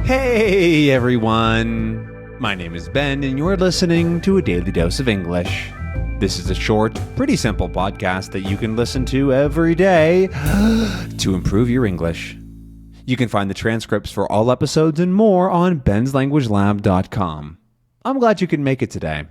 Hey everyone, my name is Ben and you're listening to A Daily Dose of English. This is a short, pretty simple podcast that you can listen to every day to improve your English. You can find the transcripts for all episodes and more on benslanguagelab.com. I'm glad you could make it today.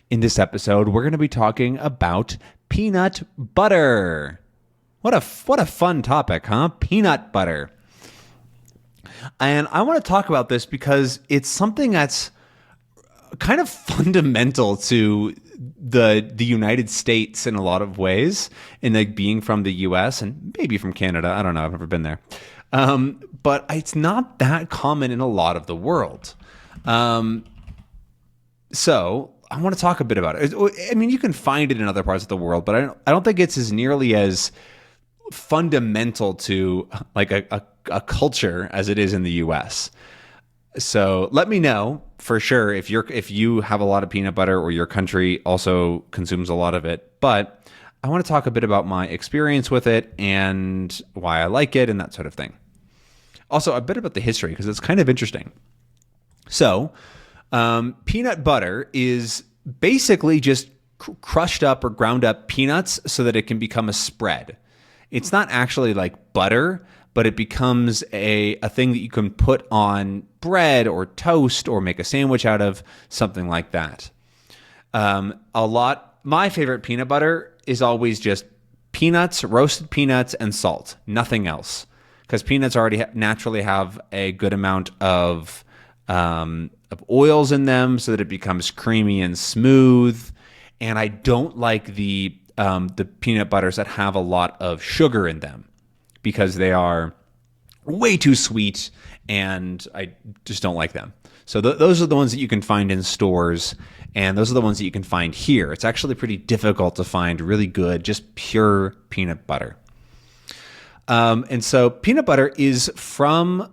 In this episode, we're going to be talking about peanut butter. What a fun topic, huh? Peanut butter. And I want to talk about this because it's something that's kind of fundamental to the United States in a lot of ways, in like being from the US and maybe from Canada. I don't know. I've never been there. But it's not that common in a lot of the world. So I want to talk a bit about it. I mean, you can find it in other parts of the world, but I don't think it's as nearly as fundamental to like a culture as it is in the US. So let me know for sure if you have a lot of peanut butter or your country also consumes a lot of it. But I want to talk a bit about my experience with it and why I like it and that sort of thing. Also, a bit about the history because it's kind of interesting. So, peanut butter is basically just crushed up or ground up peanuts so that it can become a spread. It's not actually like butter, but it becomes a thing that you can put on bread or toast or make a sandwich out of, something like that. My favorite peanut butter is always just peanuts, roasted peanuts, and salt, nothing else. Because peanuts already naturally have a good amount of oils in them so that it becomes creamy and smooth. And I don't like the peanut butters that have a lot of sugar in them because they are way too sweet and I just don't like them. So those are the ones that you can find in stores, and those are the ones that you can find here. It's actually pretty difficult to find really good, just pure peanut butter. And so peanut butter is from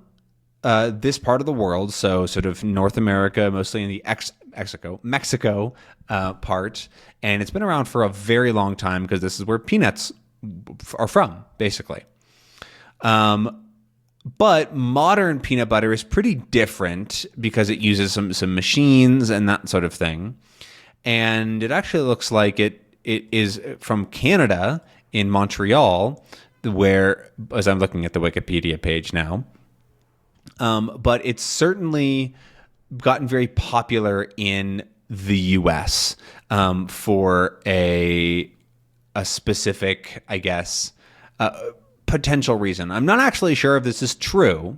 this part of the world, so sort of North America, mostly in the Mexico part, and it's been around for a very long time because this is where peanuts are from, basically. But modern peanut butter is pretty different because it uses some machines and that sort of thing, and it actually looks like it is from Canada in Montreal, where, as I'm looking at the Wikipedia page now. But it's certainly gotten very popular in the U.S. For a specific, I guess, potential reason. I'm not actually sure if this is true,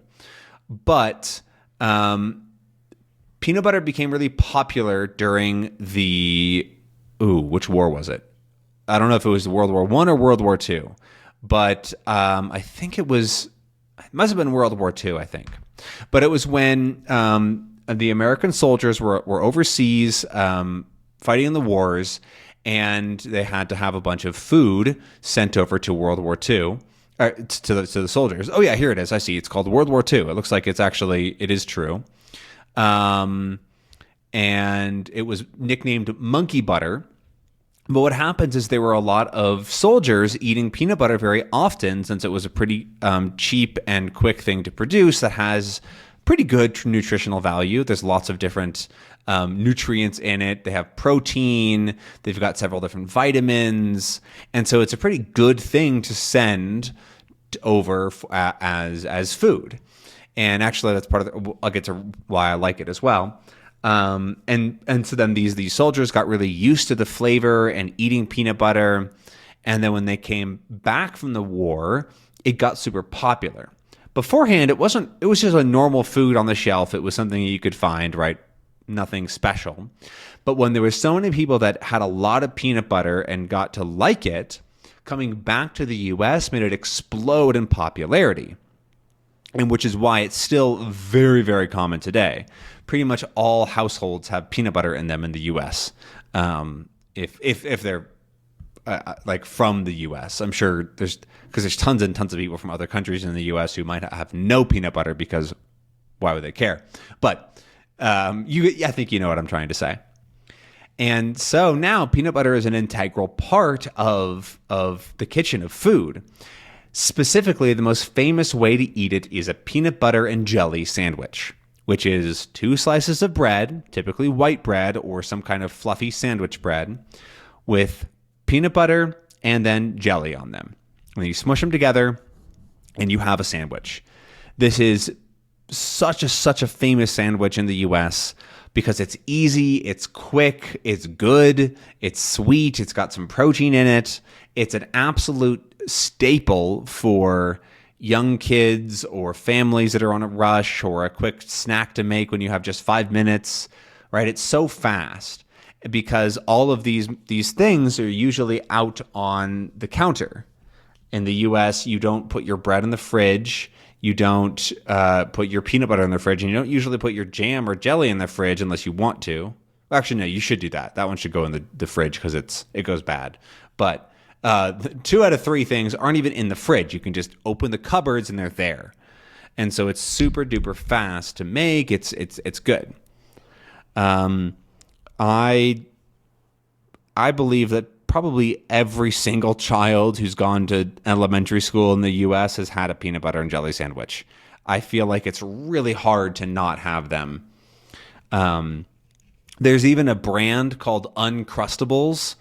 but peanut butter became really popular during which war was it? I don't know if it was World War I or World War II, but I think it must have been World War II, I think. But it was when the American soldiers were overseas fighting in the wars, and they had to have a bunch of food sent over to World War II, to the soldiers. Oh yeah, here it is. I see. It's called World War II. It looks like it is true. And it was nicknamed monkey butter. But what happens is there were a lot of soldiers eating peanut butter very often, since it was a pretty cheap and quick thing to produce that has pretty good nutritional value. There's lots of different nutrients in it. They have protein. They've got several different vitamins. And so it's a pretty good thing to send over as food. And actually, that's part of I'll get to why I like it as well. And so then these soldiers got really used to the flavor and eating peanut butter. And then when they came back from the war, it got super popular. Beforehand, it was just a normal food on the shelf. It was something you could find, right? Nothing special. But when there were so many people that had a lot of peanut butter and got to like it, coming back to the US made it explode in popularity. And which is why it's still very, very common today. Pretty much all households have peanut butter in them in the U.S. If they're like from the U.S. I'm sure there's tons and tons of people from other countries in the U.S. who might have no peanut butter because why would they care? But I think you know what I'm trying to say. And so now peanut butter is an integral part of the kitchen of food. Specifically, the most famous way to eat it is a peanut butter and jelly sandwich. which is 2 slices of bread, typically white bread or some kind of fluffy sandwich bread, with peanut butter and then jelly on them. And then you smush them together and you have a sandwich. This is such a famous sandwich in the US because it's easy, it's quick, it's good, it's sweet, it's got some protein in it. It's an absolute staple for young kids or families that are on a rush, or a quick snack to make when you have just 5 minutes, right? It's so fast because all of these things are usually out on the counter. In the US, you don't put your bread in the fridge. You don't put your peanut butter in the fridge, and you don't usually put your jam or jelly in the fridge unless you want to. Well, actually, no, you should do that. That one should go in the fridge because it goes bad. But 2 out of 3 things aren't even in the fridge. You can just open the cupboards and they're there. And so it's super duper fast to make. It's good. I believe that probably every single child who's gone to elementary school in the US has had a peanut butter and jelly sandwich. I feel like it's really hard to not have them. There's even a brand called Uncrustables,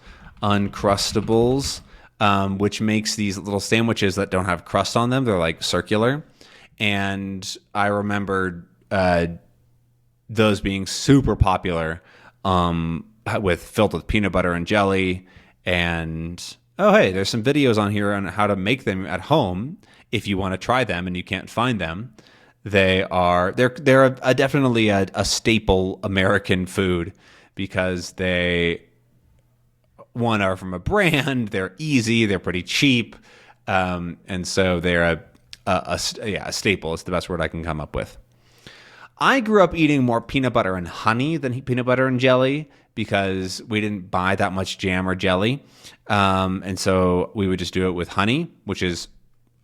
which makes these little sandwiches that don't have crust on them. They're like circular. And I remember those being super popular, filled with peanut butter and jelly. And hey, there's some videos on here on how to make them at home if you want to try them and you can't find them. They're definitely a staple American food because they, one, are from a brand, they're easy, they're pretty cheap, and so they're a staple. It's the best word I can come up with. I grew up eating more peanut butter and honey than peanut butter and jelly because we didn't buy that much jam or jelly. And so we would just do it with honey, which is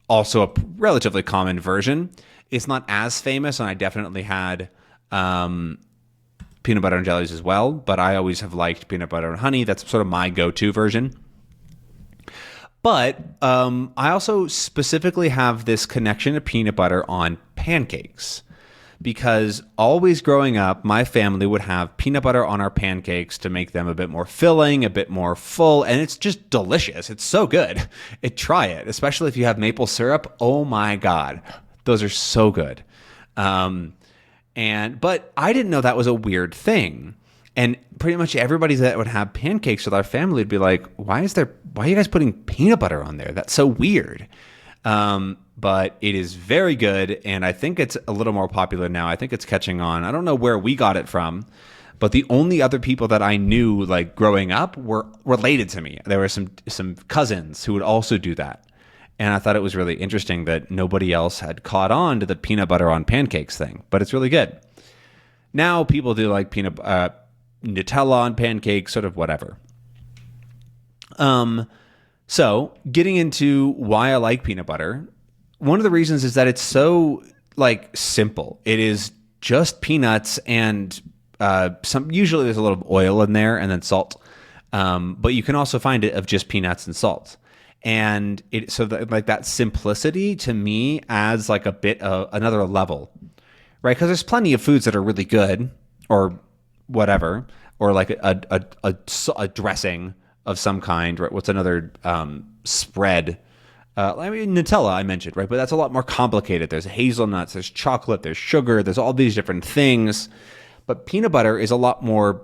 also a relatively common version. It's not as famous, and I definitely had peanut butter and jellies as well, but I always have liked peanut butter and honey. That's sort of my go-to version. But I also specifically have this connection to peanut butter on pancakes, because always growing up, my family would have peanut butter on our pancakes to make them a bit more filling, a bit more full, and it's just delicious. It's so good. Try it, especially if you have maple syrup. Oh my God, those are so good. But I didn't know that was a weird thing. And pretty much everybody that would have pancakes with our family would be like, why are you guys putting peanut butter on there? That's so weird. But it is very good, and I think it's a little more popular now. I think it's catching on. I don't know where we got it from, but the only other people that I knew like growing up were related to me. There were some cousins who would also do that. And I thought it was really interesting that nobody else had caught on to the peanut butter on pancakes thing, but it's really good. Now people do like Nutella on pancakes, sort of whatever. So getting into why I like peanut butter, one of the reasons is that it's so like simple. It is just peanuts and usually there's a little oil in there and then salt. But you can also find it of just peanuts and salt. And that simplicity to me adds like a bit of another level, right? Because there's plenty of foods that are really good or whatever, or like a dressing of some kind, right? What's another spread? Nutella I mentioned, right? But that's a lot more complicated. There's hazelnuts, there's chocolate, there's sugar, there's all these different things. But peanut butter is a lot more,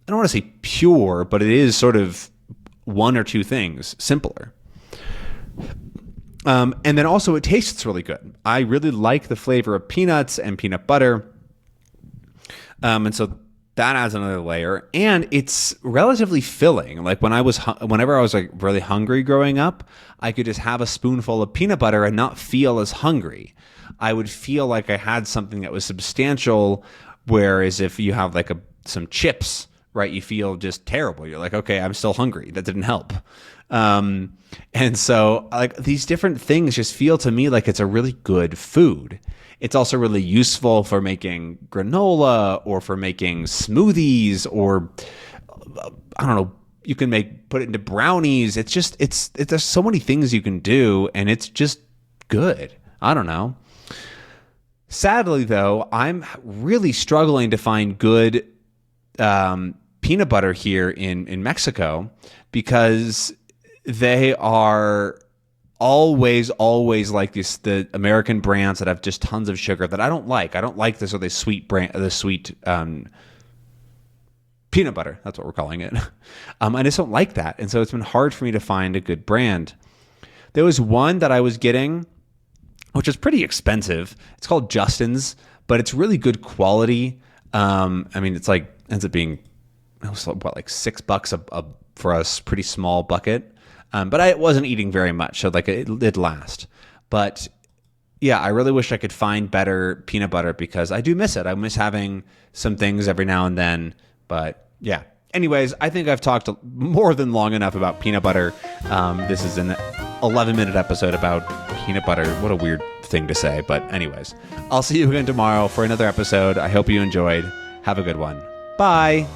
I don't want to say pure, but it is sort of one or two things simpler. And then also it tastes really good. I really like the flavor of peanuts and peanut butter. And so that adds another layer, and it's relatively filling. Like whenever I was like really hungry growing up, I could just have a spoonful of peanut butter and not feel as hungry. I would feel like I had something that was substantial, whereas if you have like some chips, right, you feel just terrible. You're like, okay, I'm still hungry. That didn't help. And so like these different things just feel to me like it's a really good food. It's also really useful for making granola or for making smoothies, or I don't know, you can put it into brownies. There's so many things you can do, and it's just good. I don't know. Sadly, though, I'm really struggling to find good peanut butter here in Mexico because they are always like the American brands that have just tons of sugar that I don't like. I don't like this or the sweet peanut butter. That's what we're calling it. I just don't like that. And so it's been hard for me to find a good brand. There was one that I was getting, which is pretty expensive. It's called Justin's, but it's really good quality. It's like ends up being like $6 for a pretty small bucket. But I wasn't eating very much, so like it'd last. But yeah, I really wish I could find better peanut butter because I do miss it. I miss having some things every now and then. But yeah. Anyways, I think I've talked more than long enough about peanut butter. This is an 11-minute episode about peanut butter. What a weird thing to say. But anyways, I'll see you again tomorrow for another episode. I hope you enjoyed. Have a good one. Bye.